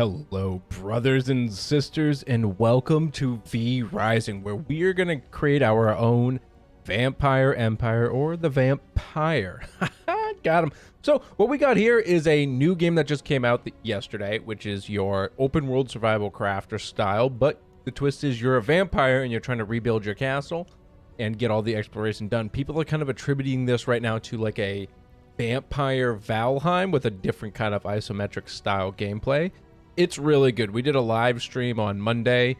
Hello, brothers and sisters, and welcome to V Rising, where we are going to create our own vampire empire, or the vampire. Got him. So what we got here is a new game that just came out yesterday, which is your open world survival crafter style, but the twist is you're a vampire and you're trying to rebuild your castle and get all the exploration done. People are kind of attributing this right now to like a vampire Valheim with a different kind of isometric style gameplay. It's really good. We did a live stream on Monday.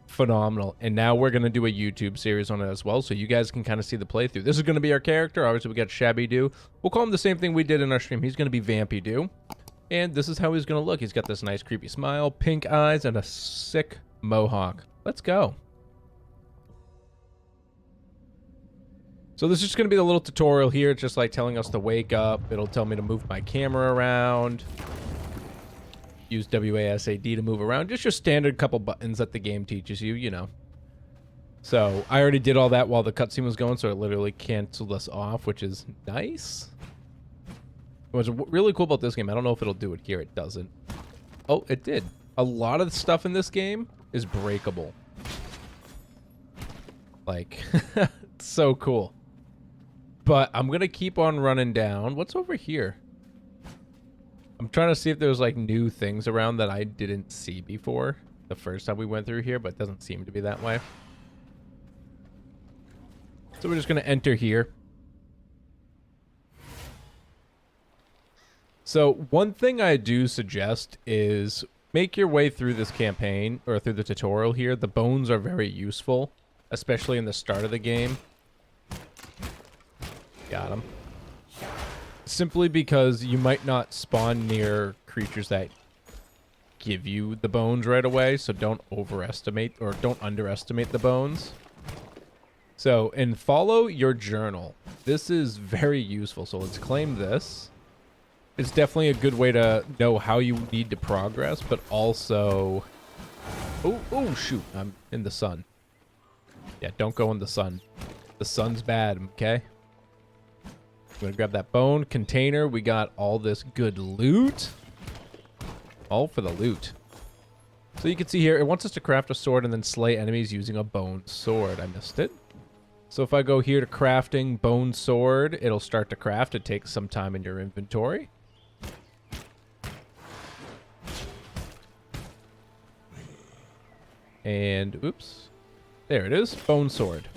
Phenomenal. And now we're going to do a YouTube series on it as well, so you guys can kind of see the playthrough. This is going to be our character. Obviously, we got ShabbyDoo. We'll call him the same thing we did in our stream. He's going to be VampyDoo. And this is how he's going to look. He's got this nice creepy smile, pink eyes, and a sick mohawk. Let's go. So this is just going to be the little tutorial here. It's just like telling us to wake up. It'll tell me to move my camera around. Use WASD to move around. Just your standard couple buttons that the game teaches you, you know. So I already did all that while the cutscene was going, so it literally canceled us off, which is nice. What's really cool about this game, I don't know if it'll do it here. It doesn't. Oh, it did. A lot of the stuff in this game is breakable. Like, it's so cool. But I'm going to keep on running down. What's over here? I'm trying to see if there's like new things around that I didn't see before the first time we went through here, but it doesn't seem to be that way. So we're just going to enter here. So one thing I do suggest is make your way through this campaign or through the tutorial here. The bones are very useful, especially in the start of the game. Got him. Simply because you might not spawn near creatures that give you the bones right away, so don't overestimate or don't underestimate the bones. So, and follow your journal. This is very useful, so let's claim this. It's definitely a good way to know how you need to progress, but also... Oh, shoot, I'm in the sun. Yeah, don't go in the sun. The sun's bad, okay? I'm gonna grab that bone container. We got all this good loot. All for the loot. So you can see here, it wants us to craft a sword and then slay enemies using a bone sword. I missed it. So if I go here to crafting bone sword, it'll start to craft. It takes some time in your inventory. And, oops. There it is. Bone sword.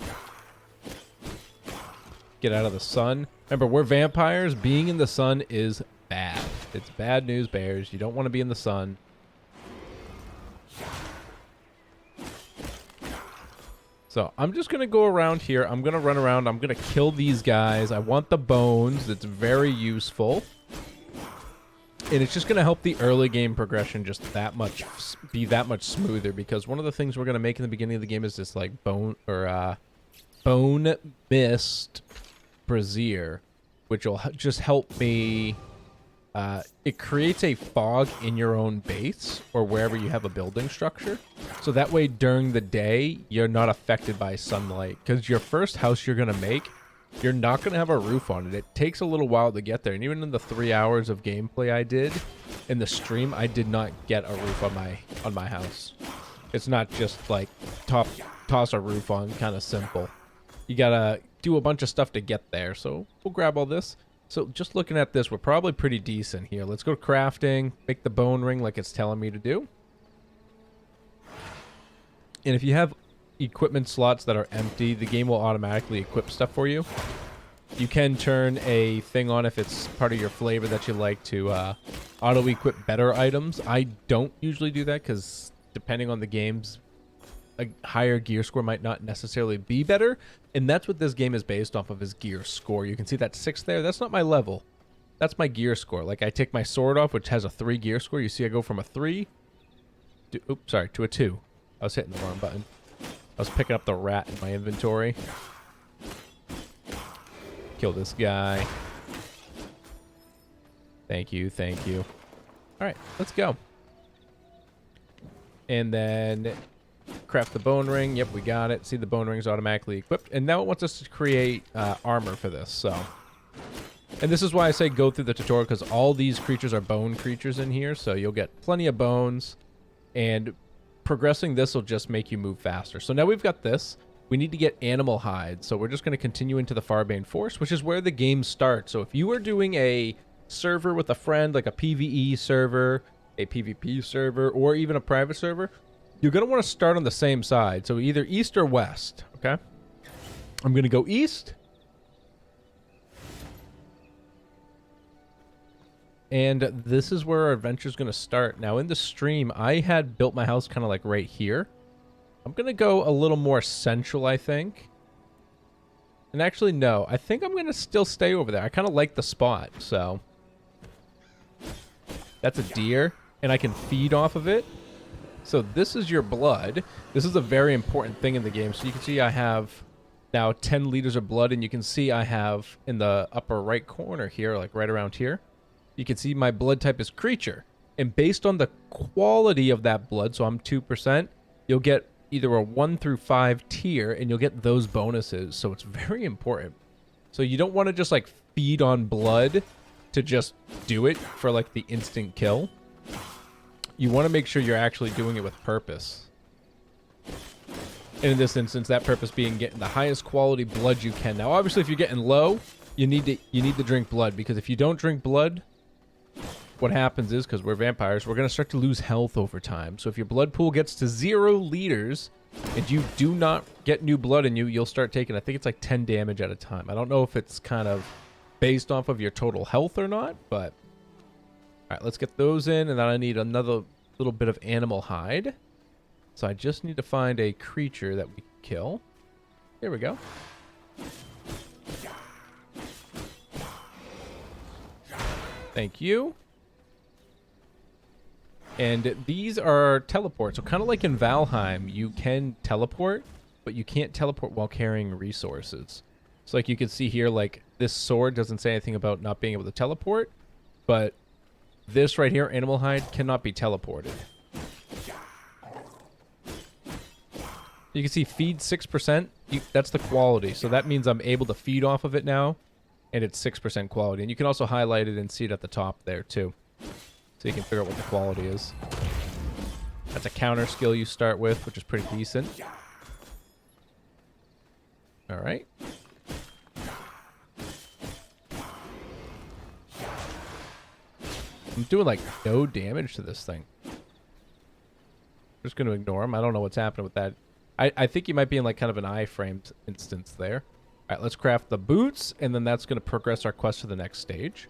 Get out of the sun. Remember, we're vampires. Being in the sun is bad. It's bad news bears. You don't want to be in the sun. So I'm just going to go around here. I'm going to run around. I'm going to kill these guys. I want the bones. That's very useful. And it's just going to help the early game progression just be that much smoother, because one of the things we're going to make in the beginning of the game is this like bone mist brazier, which will just help me. It creates a fog in your own base or wherever you have a building structure, so that way during the day you're not affected by sunlight, because your first house you're gonna make, you're not gonna have a roof on it. It takes a little while to get there, and even in the 3 hours of gameplay I did in the stream, I did not get a roof on my house. It's not just like toss a roof on, kind of simple. You gotta do a bunch of stuff to get there, so we'll grab all this. So just looking at this, we're probably pretty decent here. Let's go crafting, make the bone ring like it's telling me to do. And if you have equipment slots that are empty, the game will automatically equip stuff for you. You can turn a thing on if it's part of your flavor that you like to auto-equip better items. I don't usually do that because depending on the games, a higher gear score might not necessarily be better, and that's what this game is based off of, is gear score. You can see that 6 there. That's not my level. That's my gear score. Like, I take my sword off, which has a 3 gear score. You see I go from a 3 to a 2. I was hitting the wrong button. I was picking up the rat in my inventory. Kill this guy. Thank you, thank you. All right, let's go. And then craft the bone ring. Yep, we got it. See, the bone ring's automatically equipped. And now it wants us to create armor for this. So And this is why I say go through the tutorial, because all these creatures are bone creatures in here, so you'll get plenty of bones, and progressing this will just make you move faster. So now we've got this. We need to get animal hides, so we're just going to continue into the Farbane Forest, which is where the game starts. So if you are doing a server with a friend, like a PvE server, a PvP server, or even a private server, you're going to want to start on the same side. So either east or west, okay? I'm going to go east. And this is where our adventure is going to start. Now, in the stream, I had built my house kind of like right here. I'm going to go a little more central, I think. And actually, no. I think I'm going to still stay over there. I kind of like the spot, so. That's a deer, and I can feed off of it. So this is your blood. This is a very important thing in the game. So you can see I have now 10 liters of blood, and you can see I have in the upper right corner here, like right around here, you can see my blood type is creature. And based on the quality of that blood, so I'm 2%, you'll get either a 1 through 5 tier, and you'll get those bonuses. So it's very important. So you don't want to just like feed on blood to just do it for like the instant kill. You want to make sure you're actually doing it with purpose. And in this instance, that purpose being getting the highest quality blood you can. Now, obviously, if you're getting low, you need to drink blood, because if you don't drink blood, what happens is, because we're vampires, we're going to start to lose health over time. So if your blood pool gets to 0 liters and you do not get new blood in you, you'll start taking, I think it's like 10 damage at a time. I don't know if it's kind of based off of your total health or not, but all right, let's get those in, and then I need another little bit of animal hide. So I just need to find a creature that we can kill. There we go. Thank you. And these are teleports. So kind of like in Valheim, you can teleport, but you can't teleport while carrying resources. So like you can see here, like this sword doesn't say anything about not being able to teleport, but this right here, animal hide, cannot be teleported. You can see feed 6%. That's the quality. So that means I'm able to feed off of it now, and it's 6% quality. And you can also highlight it and see it at the top there too. So you can figure out what the quality is. That's a counter skill you start with, which is pretty decent. All right. I'm doing like no damage to this thing. Just going to ignore him. I don't know what's happening with that. I think you might be in like kind of an iframe instance there. All right, let's craft the boots, and then that's going to progress our quest to the next stage.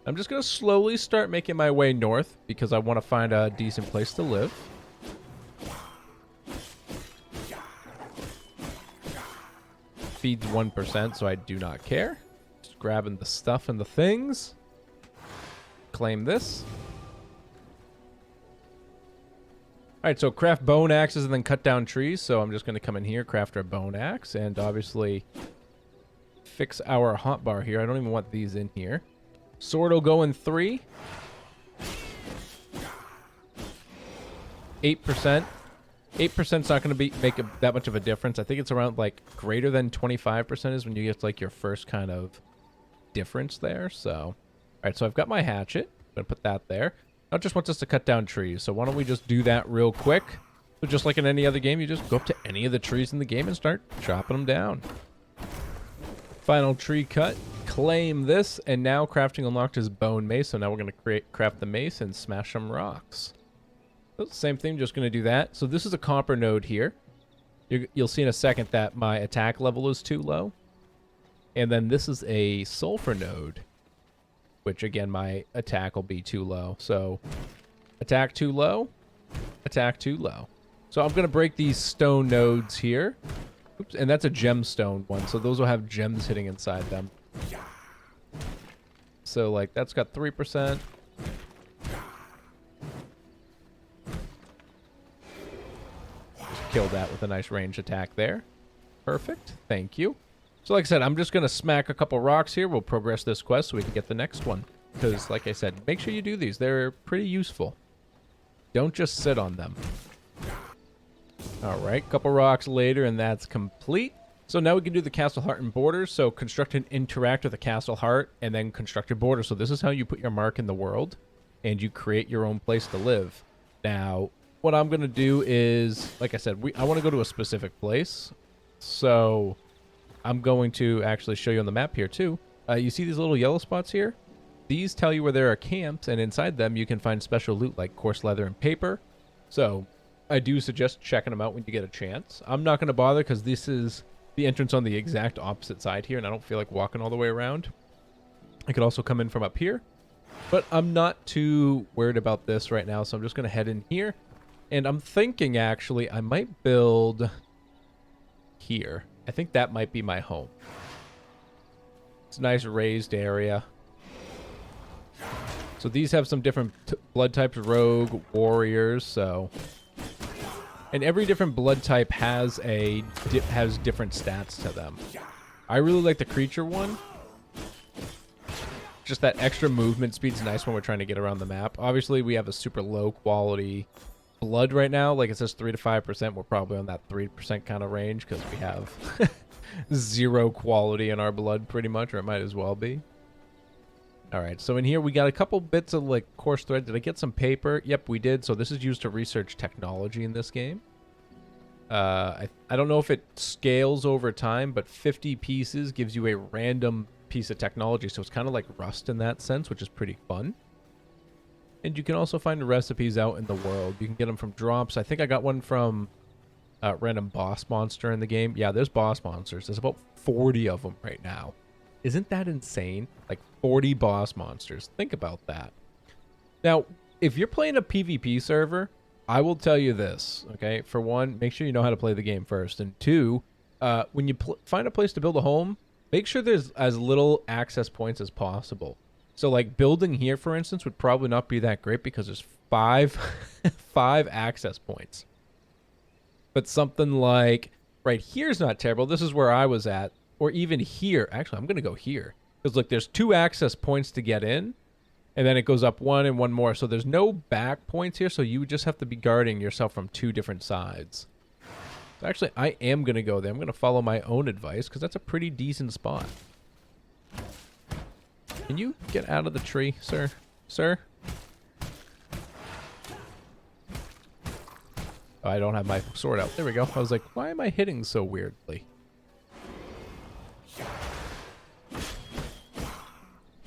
I'm just going to slowly start making my way north because I want to find a decent place to live. Feeds 1%, so I do not care. Just grabbing the stuff and the things. Claim this. All right, so craft bone axes and then cut down trees. So I'm just going to come in here, craft our bone axe, and obviously fix our hotbar here. I don't even want these in here. Sword will go in 3. 8%. 8%'s not going to make that much of a difference. I think it's around like greater than 25% is when you get like your first kind of difference there. So, all right, so I've got my hatchet. I'm going to put that there. Now it just wants us to cut down trees. So why don't we just do that real quick? So just like in any other game, you just go up to any of the trees in the game and start chopping them down. Final tree cut. Claim this, and now crafting unlocked is bone mace. So now we're going to craft the mace and smash some rocks. So same thing, just going to do that. So this is a copper node here. You'll see in a second that my attack level is too low. And then this is a sulfur node, which again, my attack will be too low. So attack too low, attack too low. So I'm going to break these stone nodes here. Oops, and that's a gemstone one. So those will have gems hitting inside them. So like that's got 3%. Kill that with a nice range attack there. Perfect. Thank you. So like I said, I'm just going to smack a couple rocks here. We'll progress this quest so we can get the next one. Because like I said, make sure you do these. They're pretty useful. Don't just sit on them. All right. Couple rocks later and that's complete. So now we can do the castle heart and borders. So construct and interact with a castle heart, and then construct your border. So this is how you put your mark in the world, and you create your own place to live. Now, what I'm going to do is, like I said, I want to go to a specific place. So I'm going to actually show you on the map here too. You see these little yellow spots here? These tell you where there are camps, and inside them you can find special loot like coarse leather and paper. So I do suggest checking them out when you get a chance. I'm not going to bother because this is the entrance on the exact opposite side here, and I don't feel like walking all the way around. I could also come in from up here, but I'm not too worried about this right now, so I'm just going to head in here. And I'm thinking, actually, I might build here. I think that might be my home. It's a nice raised area. So these have some different blood types, rogue, warriors, so... And every different blood type has different stats to them. I really like the creature one. Just that extra movement speed's nice when we're trying to get around the map. Obviously, we have a super low quality blood right now. Like it says 3 to 5%. We're probably on that 3% kind of range because we have 0 quality in our blood pretty much, or it might as well be. Alright, so in here we got a couple bits of like coarse thread. Did I get some paper? Yep, we did. So this is used to research technology in this game. I don't know if it scales over time, but 50 pieces gives you a random piece of technology. So it's kind of like Rust in that sense, which is pretty fun. And you can also find recipes out in the world. You can get them from drops. I think I got one from random boss monster in the game. Yeah, there's boss monsters. There's about 40 of them right now. Isn't that insane? Like 40 boss monsters. Think about that. Now, if you're playing a PvP server, I will tell you this, okay? For one, make sure you know how to play the game first. And two, when you find a place to build a home, make sure there's as little access points as possible. So like building here, for instance, would probably not be that great because there's five access points. But something like right here is not terrible. This is where I was at. Or even here. Actually, I'm going to go here. Because, look, there's 2 access points to get in. And then it goes up 1 and 1 more. So there's no back points here. So you would just have to be guarding yourself from 2 different sides. So actually, I am going to go there. I'm going to follow my own advice. Because that's a pretty decent spot. Can you get out of the tree, sir? Sir? Oh, I don't have my sword out. There we go. I was like, why am I hitting so weirdly?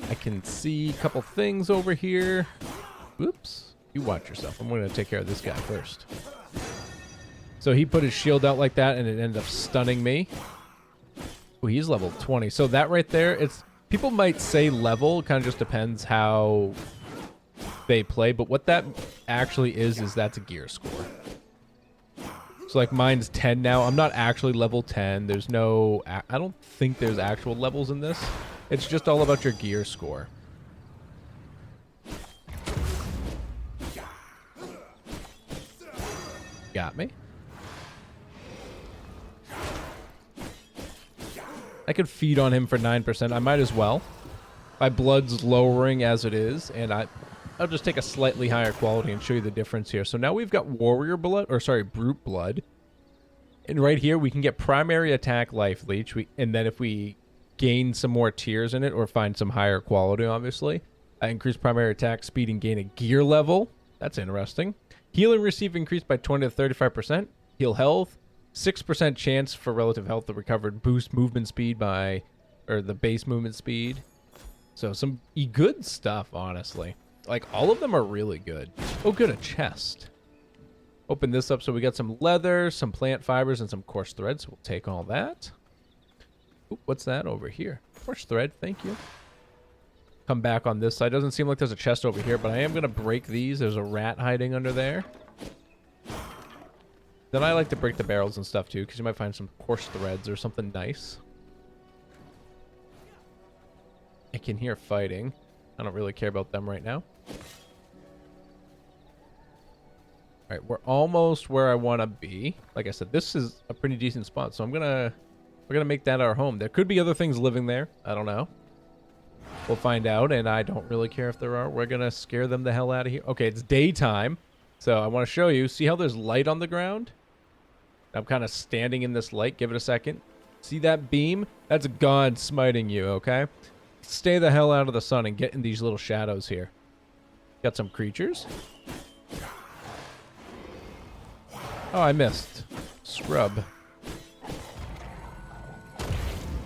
I can see a couple things over here. Oops. You watch yourself. I'm going to take care of this guy first. So he put his shield out like that, and it ended up stunning me. Oh, he's level 20. So that right there, it's... People might say level. It kind of just depends how they play. But what that actually is that's a gear score. So like mine's 10 now. I'm not actually level 10. There's no... I don't think there's actual levels in this. It's just all about your gear score. Got me. I could feed on him for 9%. I might as well. My blood's lowering as it is, and I'll just take a slightly higher quality and show you the difference here. So now we've got warrior blood, or sorry, brute blood. And right here we can get primary attack life leech. And then if we gain some more tiers in it or find some higher quality, obviously. Increase primary attack speed and gain a gear level. That's interesting. Heal and receive increased by 20 to 35%. Heal health. 6% chance for relative health recovered. Boost movement speed by, or the base movement speed. So some good stuff, honestly. Like all of them are really good. Oh, good, a chest. Open this up. So we got some leather, some plant fibers, and some coarse thread. So we'll take all that. Ooh, what's that over here? Coarse thread, thank you. Come back on this side. Doesn't seem like there's a chest over here, but I am going to break these. There's a rat hiding under there. Then I like to break the barrels and stuff too, because you might find some coarse threads or something nice. I can hear fighting. I don't really care about them right now. Alright, we're almost where I want to be. Like I said, this is a pretty decent spot, so we're gonna make that our home. There could be other things living there. I don't know. We'll find out, and I don't really care if there are. We're gonna scare them the hell out of here. Okay, it's daytime, so I want to show you. See how there's light on the ground? I'm kind of standing in this light. Give it a second. See that beam? That's God smiting you, okay? Stay the hell out of the sun and get in these little shadows here. Got some creatures. Oh, I missed. Scrub.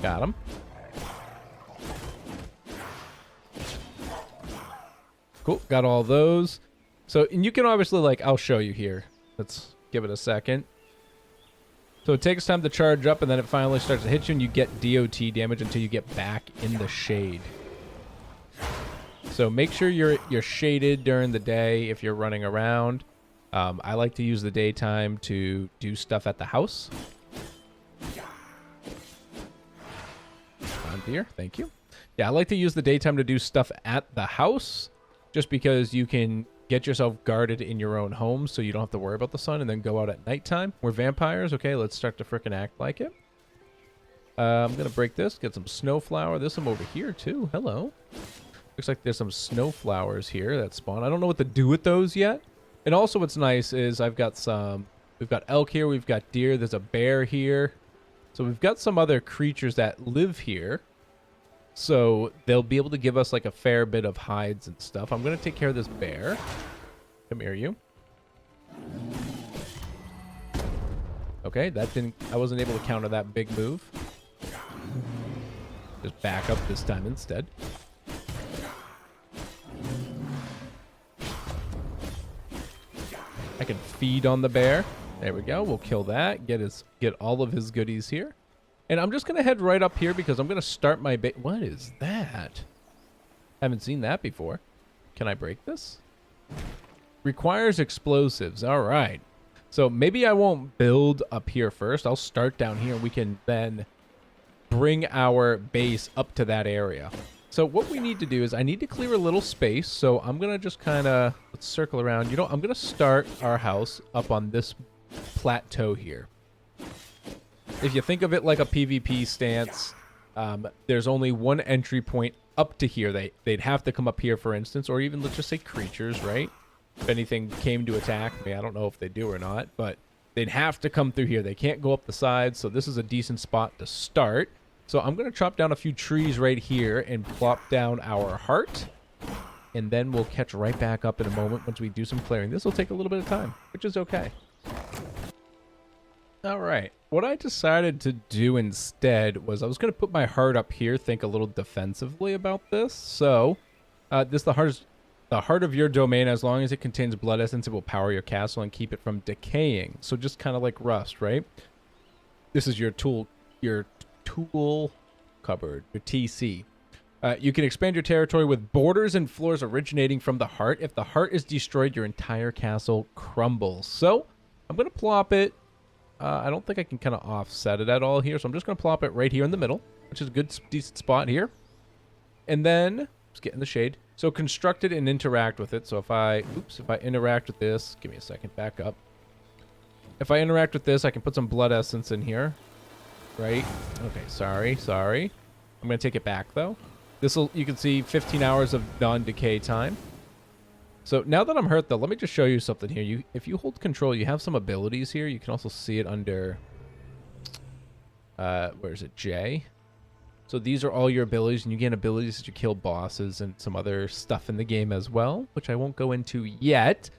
Got him. Cool, got all those. So, and you can obviously, like, I'll show you here. Let's give it a second. So it takes time to charge up, and then it finally starts to hit you, and you get DOT damage until you get back in the shade. So make sure you're shaded during the day if you're running around. I like to use the daytime to do stuff at the house. On dear, thank you. Yeah, I like to use the daytime to do stuff at the house, just because you can get yourself guarded in your own home so you don't have to worry about the sun and then go out at nighttime. We're vampires. Okay, let's start to frickin' act like it. I'm going to break this, get some snowflower. There's some over here too. Hello. Looks like there's some snowflowers here that spawn. I don't know what to do with those yet. And also what's nice is we've got elk here, we've got deer, there's a bear here. So we've got some other creatures that live here. So they'll be able to give us like a fair bit of hides and stuff. I'm going to take care of this bear. Come here, you. Okay, I wasn't able to counter that big move. Just back up this time instead. I can feed on the bear. There we go. We'll kill that. Get all of his goodies here. And I'm just going to head right up here because I'm going to start my base. What is that? Haven't seen that before. Can I break this? Requires explosives. All right. So maybe I won't build up here first. I'll start down here. We can then bring our base up to that area. So what we need to do is I need to clear a little space. So I'm going to just kind of, let's circle around. You know, I'm going to start our house up on this plateau here. If you think of it like a PvP stance, there's only one entry point up to here. They'd have to come up here, for instance, or even let's just say creatures, right? If anything came to attack me, I don't know if they do or not, but they'd have to come through here. They can't go up the sides, so this is a decent spot to start. So I'm going to chop down a few trees right here and plop down our heart, and then we'll catch right back up in a moment once we do some clearing. This will take a little bit of time, which is okay. All right. What I decided to do instead was I was going to put my heart up here, think a little defensively about this. So, this the heart of your domain. As long as it contains blood essence, it will power your castle and keep it from decaying. So just kind of like rust, right? This is your tool cupboard, your TC. You can expand your territory with borders and floors originating from the heart. If the heart is destroyed, your entire castle crumbles. So I'm going to plop it. I don't think I can kind of offset it at all here, so I'm just going to plop it right here in the middle, which is a good, decent spot here. And then, let's get in the shade. So construct it and interact with it. So if I interact with this, give me a second, back up. If I interact with this, I can put some blood essence in here, right? Okay, sorry. I'm going to take it back, though. You can see 15 hours of non-decay time. So now that I'm hurt, though, let me just show you something here. If you hold control, you have some abilities here. You can also see it under, where is it, J? So these are all your abilities, and you gain abilities to kill bosses and some other stuff in the game as well, which I won't go into yet.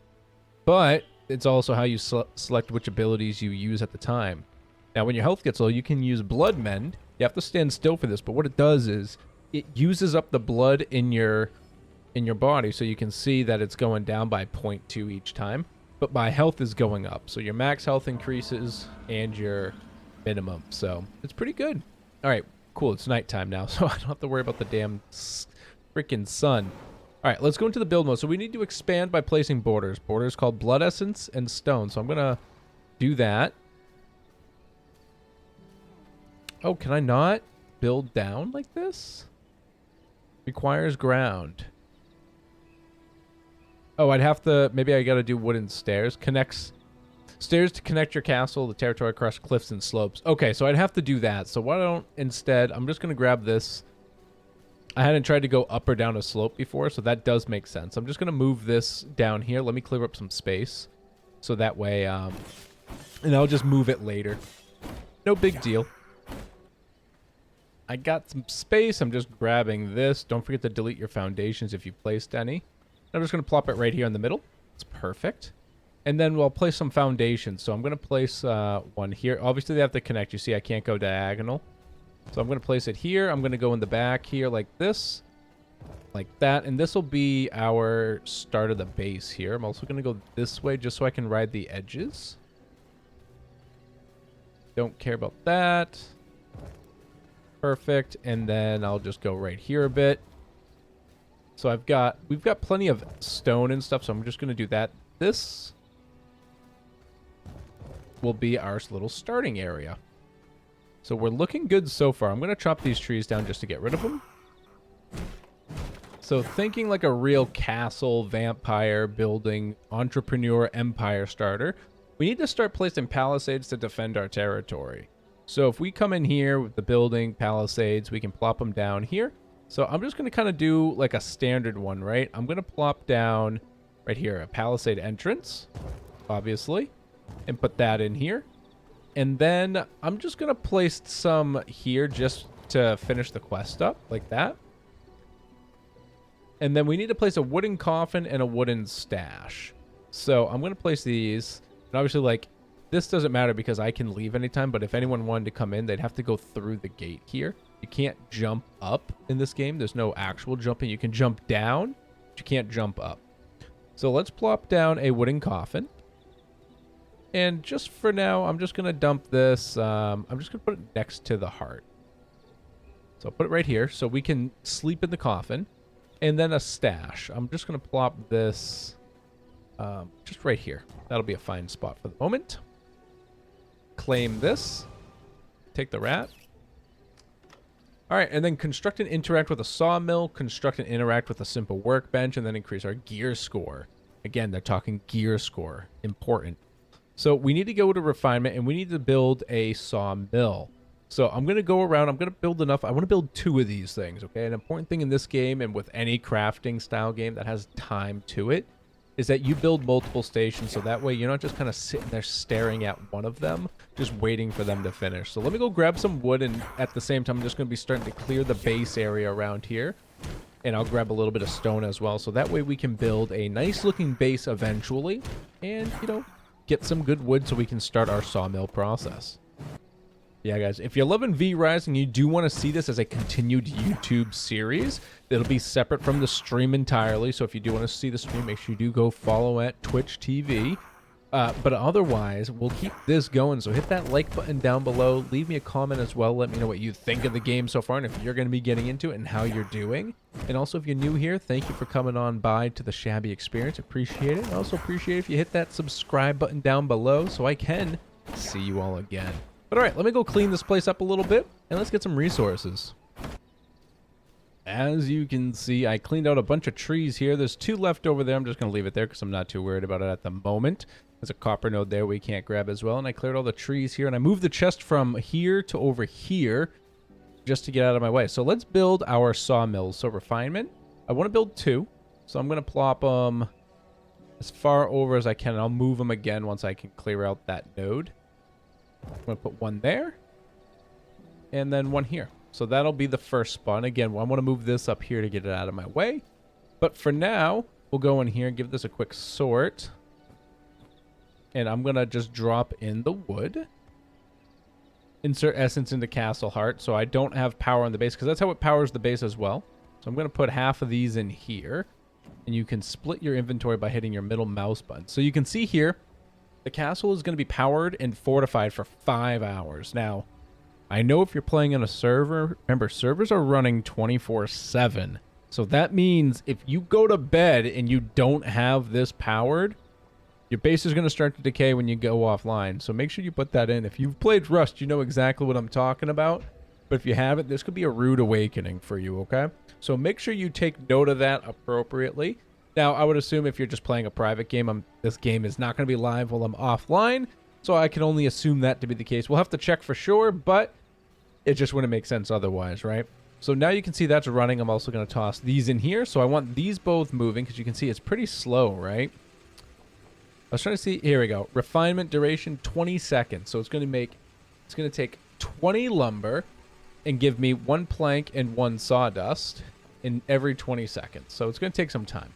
But it's also how you select which abilities you use at the time. Now, when your health gets low, you can use Blood Mend. You have to stand still for this, but what it does is it uses up the blood in your body, so you can see that it's going down by 0.2 each time, but my health is going up, so your max health increases and your minimum, so it's pretty good. All right, cool. It's nighttime now, so I don't have to worry about the damn freaking sun. All right, let's go into the build mode. So we need to expand by placing borders called blood essence and stone. So I'm gonna do that. Oh, can I not build down like this? Requires ground. Oh, I'd have to, maybe I gotta do wooden stairs. Stairs to connect your castle, the territory across cliffs and slopes. Okay, so I'd have to do that. So why don't, instead, I'm just gonna grab this. I hadn't tried to go up or down a slope before, so that does make sense. I'm just gonna move this down here. Let me clear up some space. So that way, and I'll just move it later. No big deal. I got some space. I'm just grabbing this. Don't forget to delete your foundations if you placed any. I'm just going to plop it right here in the middle. It's perfect. And then we'll place some foundations. So I'm going to place one here. Obviously, they have to connect. You see, I can't go diagonal. So I'm going to place it here. I'm going to go in the back here like this. Like that. And this will be our start of the base here. I'm also going to go this way just so I can ride the edges. Don't care about that. Perfect. And then I'll just go right here a bit. So we've got plenty of stone and stuff. So I'm just going to do that. This will be our little starting area. So we're looking good so far. I'm going to chop these trees down just to get rid of them. So thinking like a real castle, vampire, building, entrepreneur, empire starter, we need to start placing palisades to defend our territory. So if we come in here with the building, palisades, we can plop them down here. So I'm just going to kind of do like a standard one, right? I'm going to plop down right here a palisade entrance, obviously, and put that in here. And then I'm just going to place some here just to finish the quest up, like that. And then we need to place a wooden coffin and a wooden stash. So I'm going to place these. And obviously, like, this doesn't matter because I can leave anytime. But if anyone wanted to come in, they'd have to go through the gate here. You can't jump up in this game. There's no actual jumping. You can jump down, but you can't jump up. So let's plop down a wooden coffin. And just for now, I'm just going to dump this. I'm just going to put it next to the heart. So I'll put it right here so we can sleep in the coffin. And then a stash. I'm just going to plop this just right here. That'll be a fine spot for the moment. Claim this. Take the rat. All right, and then construct and interact with a sawmill, construct and interact with a simple workbench, and then increase our gear score. Again, they're talking gear score. Important. So we need to go to refinement, and we need to build a sawmill. So I'm going to go around. I'm going to build enough. I want to build 2 of these things, okay? An important thing in this game and with any crafting style game that has time to it is that you build multiple stations, so that way you're not just kind of sitting there staring at one of them, just waiting for them to finish. So let me go grab some wood, and at the same time, I'm just going to be starting to clear the base area around here. And I'll grab a little bit of stone as well, so that way we can build a nice-looking base eventually and, you know, get some good wood so we can start our sawmill process. Yeah, guys, if you're loving V-Rise and you do want to see this as a continued YouTube series, it'll be separate from the stream entirely. So if you do want to see the stream, make sure you do go follow at Twitch TV. But otherwise, we'll keep this going. So hit that like button down below. Leave me a comment as well. Let me know what you think of the game so far and if you're going to be getting into it and how you're doing. And also, if you're new here, thank you for coming on by to the Shabby experience. Appreciate it. I also appreciate it if you hit that subscribe button down below so I can see you all again. But all right, let me go clean this place up a little bit, and let's get some resources. As you can see, I cleaned out a bunch of trees here. There's 2 left over there. I'm just going to leave it there because I'm not too worried about it at the moment. There's a copper node there we can't grab as well. And I cleared all the trees here, and I moved the chest from here to over here just to get out of my way. So let's build our sawmills. So refinement, I want to build 2. So I'm going to plop them as far over as I can. And I'll move them again once I can clear out that node. I'm going to put 1 there and then 1 here. So that'll be the first spot. Again, I want to move this up here to get it out of my way. But for now, we'll go in here and give this a quick sort. And I'm going to just drop in the wood. Insert essence into Castle Heart. So I don't have power on the base because that's how it powers the base as well. So I'm going to put half of these in here. And you can split your inventory by hitting your middle mouse button. So you can see here, the castle is going to be powered and fortified for 5 hours. Now, I know if you're playing on a server, remember, servers are running 24/7. So that means if you go to bed and you don't have this powered, your base is going to start to decay when you go offline. So make sure you put that in. If you've played Rust, you know exactly what I'm talking about. But if you haven't, this could be a rude awakening for you, okay? So make sure you take note of that appropriately. Now, I would assume if you're just playing a private game, this game is not going to be live while I'm offline, so I can only assume that to be the case. We'll have to check for sure, but it just wouldn't make sense otherwise, right? So now you can see that's running. I'm also going to toss these in here, so I want these both moving, because you can see it's pretty slow, right? I was trying to see, here we go. Refinement duration, 20 seconds. So it's going to take 20 lumber, and give me 1 plank and 1 sawdust in every 20 seconds. So it's going to take some time.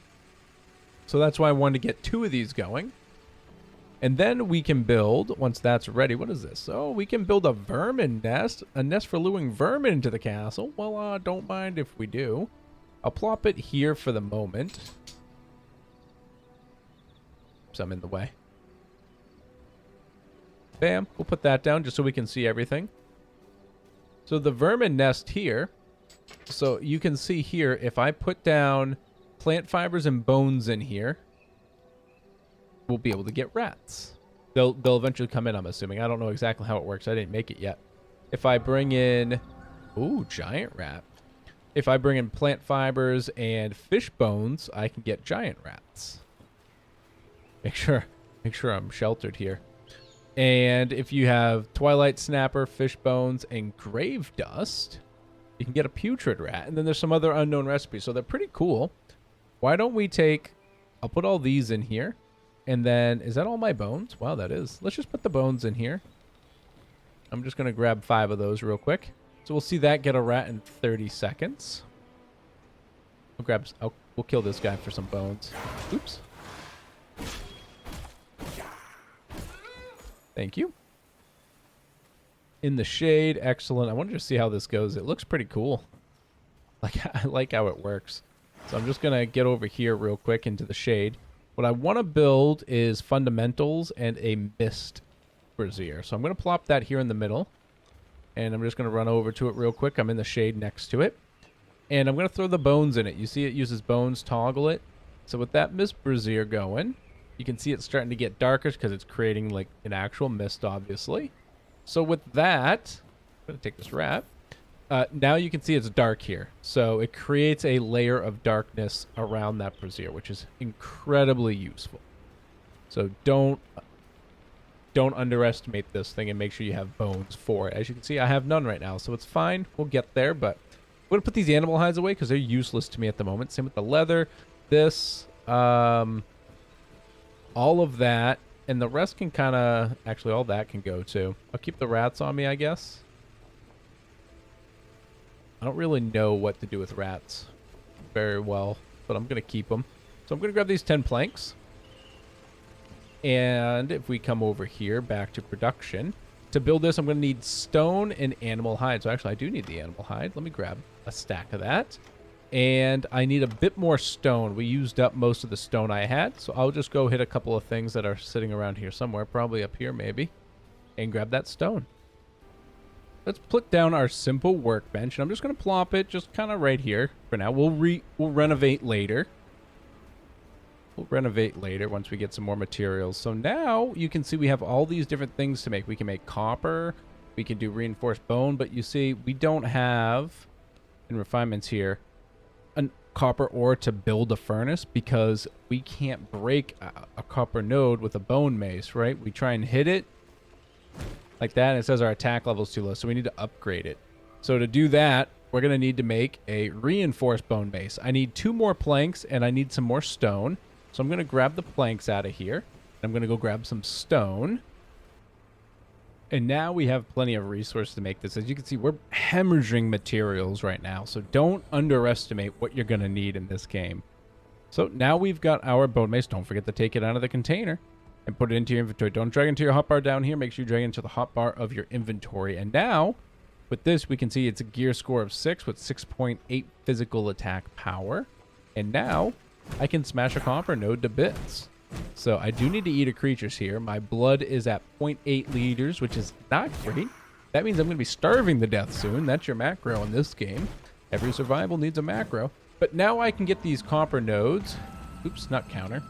So that's why I wanted to get 2 of these going. And then we can build, once that's ready, what is this? Oh, we can build a vermin nest, a nest for luring vermin into the castle. Well, don't mind if we do. I'll plop it here for the moment. So I'm in the way. Bam, we'll put that down just so we can see everything. So the vermin nest here, so you can see here, if I put down plant fibers and bones in here, we'll be able to get rats. They'll eventually come in, I'm assuming. I don't know exactly how it works. I didn't make it yet. If I bring in... Ooh, giant rat. If I bring in plant fibers and fish bones, I can get giant rats. Make sure I'm sheltered here. And if you have twilight snapper, fish bones, and grave dust, you can get a putrid rat. And then there's some other unknown recipes. So they're pretty cool. Why don't we take... I'll put all these in here. And then, is that all my bones? Wow, that is. Let's just put the bones in here. I'm just going to grab 5 of those real quick. So we'll see that get a rat in 30 seconds. We'll kill this guy for some bones. Oops. Thank you. In the shade, excellent. I wanted to see how this goes. It looks pretty cool. I like how it works. So I'm just going to get over here real quick into the shade. What I want to build is fundamentals and a mist brazier. So I'm going to plop that here in the middle. And I'm just going to run over to it real quick. I'm in the shade next to it. And I'm going to throw the bones in it. You see it uses bones, toggle it. So with that mist brazier going, you can see it's starting to get darker because it's creating like an actual mist, obviously. So with that, I'm going to take this rat. Now you can see it's dark here. So it creates a layer of darkness around that brazier, which is incredibly useful. So don't underestimate this thing and make sure you have bones for it. As you can see, I have none right now, so it's fine. We'll get there, but I'm going to put these animal hides away because they're useless to me at the moment. Same with the leather, this, all of that, and the rest can kind of... Actually, all that can go too. I'll keep the rats on me, I guess. I don't really know what to do with rats very well, but I'm going to keep them. So I'm going to grab these 10 planks. And if we come over here, back to production. To build this, I'm going to need stone and animal hide. So actually, I do need the animal hide. Let me grab a stack of that. And I need a bit more stone. We used up most of the stone I had. So I'll just go hit a couple of things that are sitting around here somewhere. Probably up here, maybe. And grab that stone. Let's put down our simple workbench. And I'm just going to plop it just kind of right here for now. We'll renovate later. We'll renovate later once we get some more materials. So now you can see we have all these different things to make. We can make copper. We can do reinforced bone. But you see, we don't have, in refinements here, a copper ore to build a furnace because we can't break a copper node with a bone mace, right? We try and hit it like that, and it says our attack level is too low, so we need to upgrade it. So to do that, we're going to need to make a reinforced bone mace. I need 2 more planks, and I need some more stone. So I'm going to grab the planks out of here. I'm going to go grab some stone. And now we have plenty of resources to make this. As you can see, we're hemorrhaging materials right now, so don't underestimate what you're going to need in this game. So now we've got our bone mace. Don't forget to take it out of the container and put it into your inventory. Don't drag it into your hotbar down here. Make sure you drag it into the hotbar of your inventory. And now, with this, we can see it's a gear score of 6 with 6.8 physical attack power. And now, I can smash a copper node to bits. So I do need to eat a creatures here. My blood is at 0.8 liters, which is not great. That means I'm going to be starving to death soon. That's your macro in this game. Every survival needs a macro. But now I can get these copper nodes. Oops, not counter.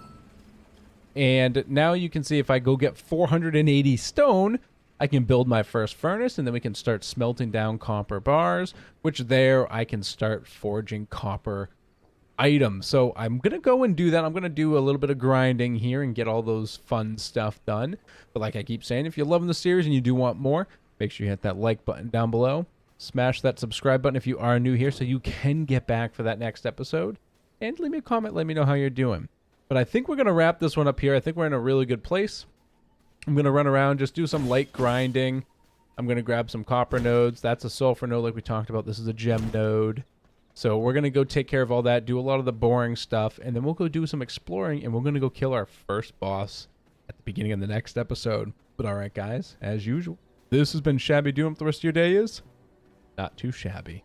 And now you can see if I go get 480 stone, I can build my first furnace, and then we can start smelting down copper bars, which there I can start forging copper items. So I'm going to go and do that. I'm going to do a little bit of grinding here and get all those fun stuff done. But like I keep saying, if you're loving the series and you do want more, make sure you hit that like button down below. Smash that subscribe button if you are new here so you can get back for that next episode. And leave me a comment. Let me know how you're doing. But I think we're going to wrap this one up here. I think we're in a really good place. I'm going to run around, just do some light grinding. I'm going to grab some copper nodes. That's a sulfur node like we talked about. This is a gem node. So we're going to go take care of all that, do a lot of the boring stuff, and then we'll go do some exploring, and we're going to go kill our first boss at the beginning of the next episode. But all right, guys, as usual, this has been ShabbyDoo. The rest of your day is not too shabby.